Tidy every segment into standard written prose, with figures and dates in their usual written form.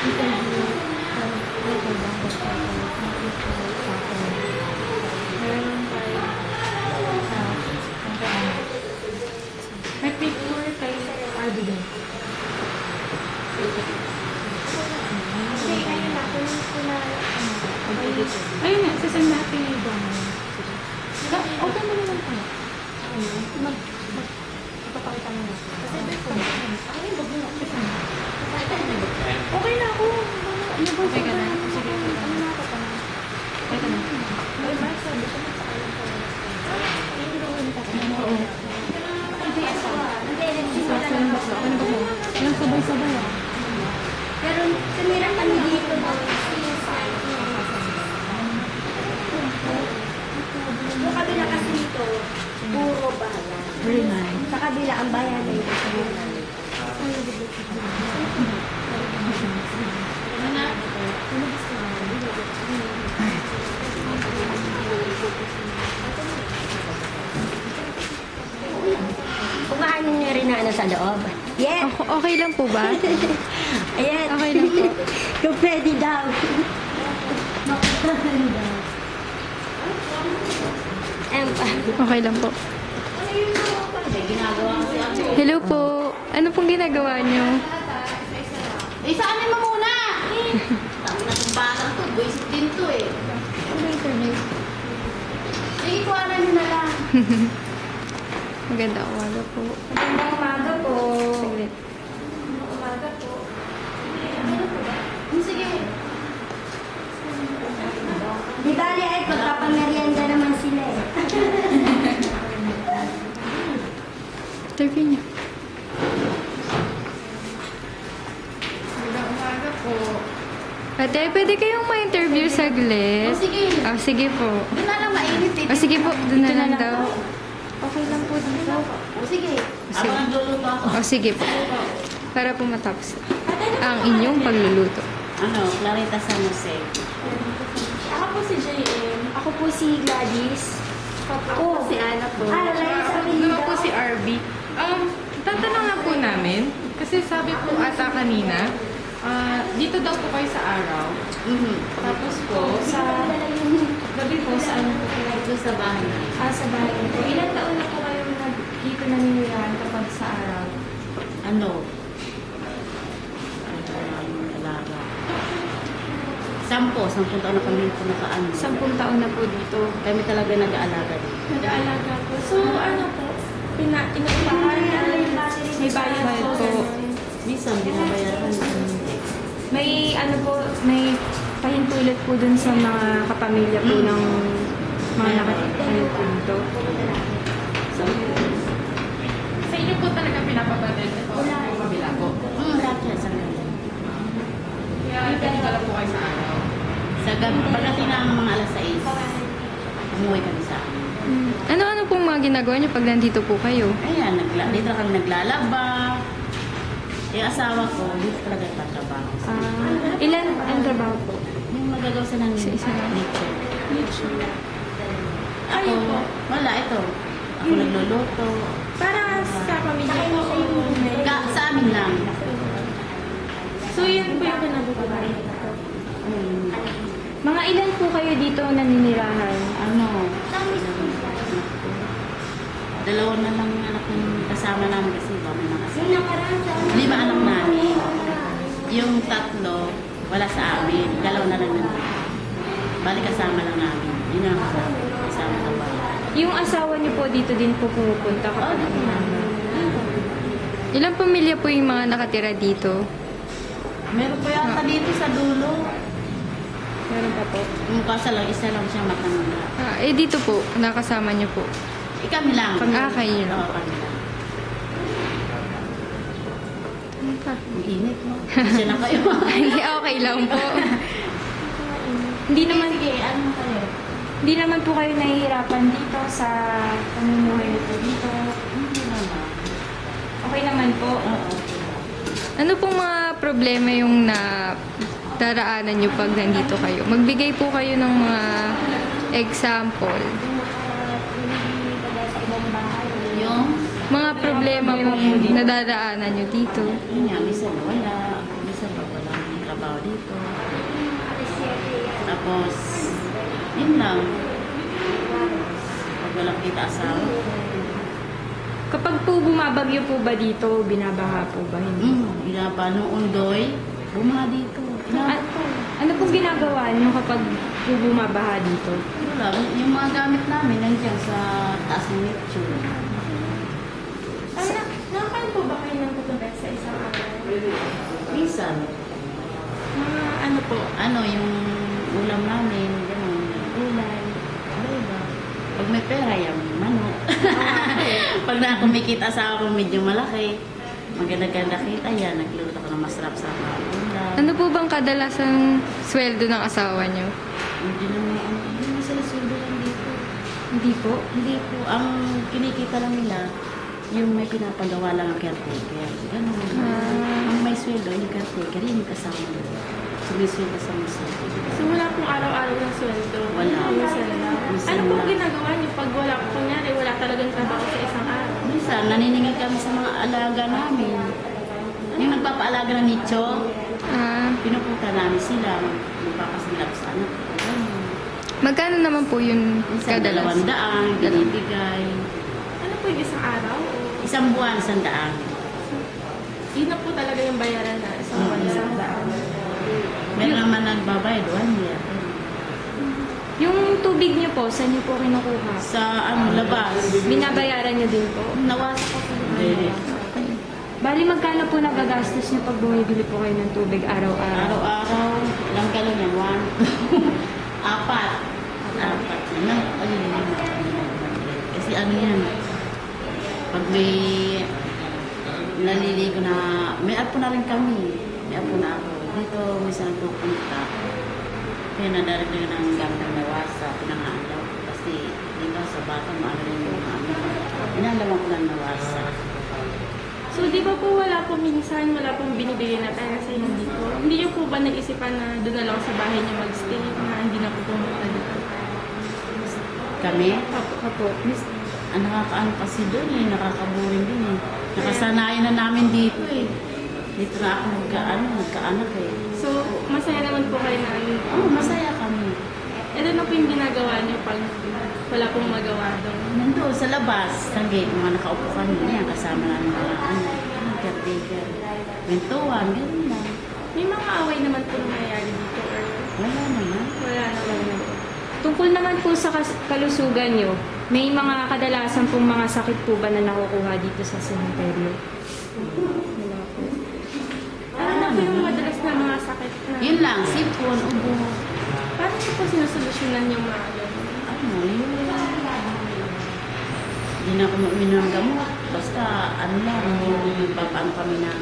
interview sa local bank of meron tayo may picture kay RB din. Ayun nga, sasend natin yung gano'n. Open mo naman tayo. Magpapakita mo na. Kasi ito na. Okay na ako. Okay ka na? Sige. Ano na ako pa na? Okay ka na? Ay, Mark, sabi ko na sa alam ko. Hindi ko rin kasi. Oo. Hindi yung sabay-sabay ah. Pero tumira kami dito yung kabila kasi dito, puro bayan. Very nice. Sa kabila ang bayan na ito. Kumaano niyo rin na ano sa loob? Yes! Okay lang po ba? Ayan. Okay lang po. Kung pwede daw. Okay lang po. Hello po. Ano pong ginagawa niyo? Isaanin mo muna! Tama na itong balang to. Buisit din to eh. Ano internet? Sige, kuhanan nyo na lang. Maganda umaga po. Magandang umaga po. Saglit. Umaga po. Sige. Di bali ay pagpapamerienda naman sila eh. Interview niyo. Magandang umaga po. Ate, pwede kayong ma-interview saglit? Sige. Sige po. Doon na lang mainit eh. Sige po, doon na Dito na lang lang daw. po. Okay lang po dito. Sige. Sige. Ako nagluluto ako. Sige po. Para po matapos ang inyong pagluluto. Ano, Clarita San Jose. Ako po si JM. Ako po si Gladys. Ako Si Ana po. Liza Naman po si RB. Tatanong lang po namin, kasi sabi po ata kanina, dito daw po kayo sa araw. Tapos po, sa gabi po, saan po kayo? Dito sa bahay. Sa bahay po. Ilan taon na po kayo dito naninirahan kapag sa araw? Ano? Alaga. 10 taon na kami po nakaano. 10 taon na po dito. Kami talaga nag-aalaga dito. Nag-aalaga po. So, ano po? Inuupahan na may bayad po. Minsan, binabayaran. May ano po, may pahintulot po dun sa mga kapamilya po ng mga nakatulog po dito. Sa inyo po talaga pinapabatid po sa kabila po. Lahat yan sa gabi. Kaya dito lang po kayo sa araw. Sa gabi, pagdating ng mga alas 6, umuwi kami sa amin. Ano-ano pong mga ginagawa niyo pag nandito po kayo? Ayan, dito kami naglalaba. Yung asawa ko, dito talaga tatrabaho. Ilan ang trabaho po? Yung magagawa sa namin. Isa lang. Nature. Ako, wala, ito. Ako nagluluto. Para sa pamilya po. Sa amin lang. So, yun po yung kinabukasan. Hmm. Mga ilan po kayo dito naninirahan? Ano? Dalawa na lang anak ng kasama namin kasi iba may nakasama. 5 anak namin. Yung 3, wala sa amin. 2 na lang nandun. Bali kasama lang namin. Yun ang kasama sa bahay. Yung asawa niyo po dito din po pumupunta kapag Ilang pamilya po yung mga nakatira dito? Meron po yata dito sa dulo. Meron pa po. Yung kasa lang, isa lang siya matanong. Dito po, nakasama niyo po. Kami lang. Kayo lang. Oo, kami lang. Ang init mo. Siya na kayo. Hindi, okay lang po. Hindi naman, Sige, ano kayo? hindi naman po kayo nahihirapan dito sa pamumuhay po dito. Hindi naman. Okay naman po. Oo. Ano pong mga problema yung daraanan nyo pag nandito kayo? Magbigay po kayo ng mga example. Yung, Mga problema pong nadaraanan nyo dito. yun nga, minsan wala. Minsan wala ng trabaho Tapos, yun lang. Pag walang kita asawa. Kapag po bumabagyo po ba dito, binabaha po ba? Hindi. Ginaba noong Undoy, bumaha dito. Ano pong ginagawa niyo kapag po bumabaha dito? Wala, yung mga gamit namin nandiyan sa taas ng lecture. Nakakain po ba kayo ng tutubig sa isang araw? Minsan, Mga ano po? yung ulam namin, gano'n. Gulay. Iba. Pag may pera, yung manok. Pag nakumikita sa ako medyo malaki, maganda-ganda kita yan, nagluto ko ng masarap sa mga ulam. Ano po bang kadalasang sweldo ng asawa niyo? Hindi naman sila sweldo lang dito. Hindi po. Hindi po, ang kinikita lang nila, yung may pinapagawa lang ang caretaker. Ganun. Ang may sweldo, yung caretaker, yun yung kasama nila. Sumisweldo sa museo. So wala pong araw-araw ng sweldo? Wala. Minsan lang. Minsan Ano pong lang. ginagawa niyo pag wala, kunyari, wala talagang trabaho sa isang araw? Minsan, naniningil kami sa mga alaga namin. Yung nagpapaalaga ng nicho, pinupunta namin sila, magpapasilap sa anak ko. Ganun. Magkano naman po yun Minsan, kadalas? 200, binibigay. Ano po yung isang araw? O Isang buwan, 100. yun na po talaga yung bayaran na isang buwan, isang daan? Meron naman nagbabayad, 1 year. Yung tubig niyo po, saan niyo po kinukuha? Sa labas. Binabayaran niyo din po? Nawas ko sa labas. Bali, magkano po nagagastos niyo pag bumibili po kayo ng tubig araw-araw? Araw-araw, ilang kalo niya? 1. 4. Kasi ano yan, pag may naliligo na, may apo na rin kami. May apo na ako. Dito, minsan pupunta. Kaya nadaragdagan ng gamit ng nawasa, pinangaalaw. Kasi, di ba, sa bata, maano rin yung ano. Pinalaman ko ng nawasa. So, di ba po wala po minsan, wala pong binibigay na pera sa inyo dito? Hindi niyo po ba nag-isipan na doon na lang sa bahay niyo mag-stay, na hindi na po pumunta dito? Kami, Apo. nakakaano kasi doon eh, nakakaburin din eh. Nakasanayan na namin dito eh. Dito na ako magkaanak eh. So, masaya naman po kayo na yun. Oo, masaya kami. Ito na po yung ginagawa niyo pag wala pong magawa doon. Nandun sa labas, sa gate, mga nakaupo kami niya, kasama na ng mga caretaker. Mentuan, gano'n lang. May mga away naman po nangyayari dito or Wala naman. wala naman. Tungkol naman po sa kalusugan niyo, may mga kadalasan pong mga sakit po ba na nakukuha dito sa sementeryo? Wala po. Ano na po yung madalas na mga sakit na? Yun lang, sipon, ubo. Paano niyo po sinusolusyonan yung mga ganun? Ano, yun. Hindi na ako uminom ng gamot. Basta, ano lang, magpapaan kami ng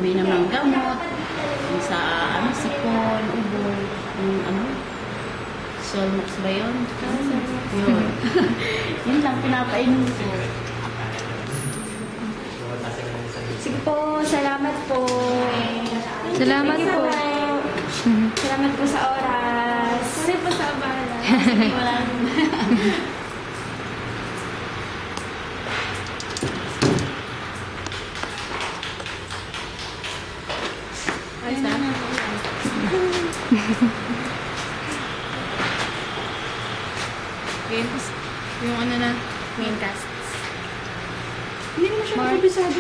uminom ng gamot. Yung sa, sipon, ubo, yung Solmox ba yun? Yun. Yun lang, pinapainom ko. Sige po, salamat po. Salamat Thank you po. Salamat po sa oras. Kasi po sa bahala. Sige, wala. Ayos na. Yung ano na, main cast. Hindi mo siya nakabisado.